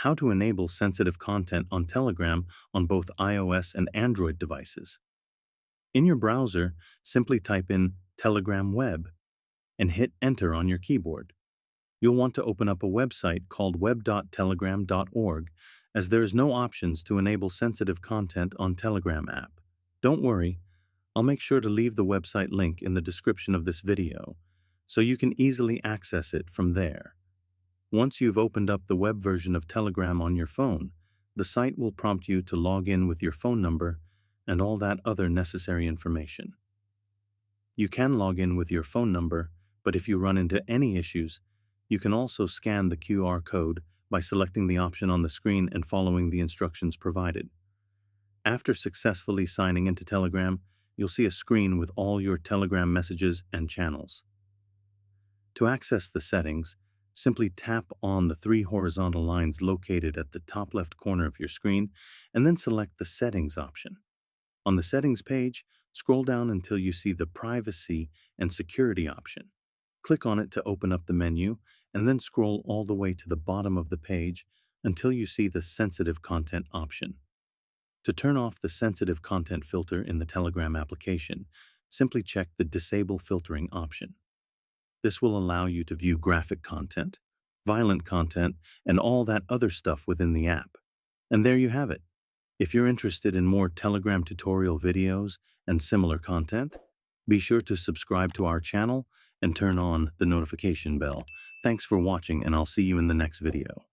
how to enable sensitive content on Telegram on both iOS and Android devices. In your browser, simply type in Telegram Web and hit Enter on your keyboard. You'll want to open up a website called web.telegram.org, as there is no options to enable sensitive content on Telegram app. Don't worry, I'll make sure to leave the website link in the description of this video, so you can easily access it from there. Once you've opened up the web version of Telegram on your phone, the site will prompt you to log in with your phone number and all that other necessary information. You can log in with your phone number, but if you run into any issues, you can also scan the QR code by selecting the option on the screen and following the instructions provided. After successfully signing into Telegram, you'll see a screen with all your Telegram messages and channels. To access the settings, simply tap on the three horizontal lines located at the top left corner of your screen and then select the Settings option. On the Settings page, scroll down until you see the Privacy and Security option. Click on it to open up the menu, and then scroll all the way to the bottom of the page until you see the Sensitive Content option. To turn off the sensitive content filter in the Telegram application, simply check the Disable Filtering option. This will allow you to view graphic content, violent content, and all that other stuff within the app. And there you have it. If you're interested in more Telegram tutorial videos and similar content, be sure to subscribe to our channel and turn on the notification bell. Thanks for watching, and I'll see you in the next video.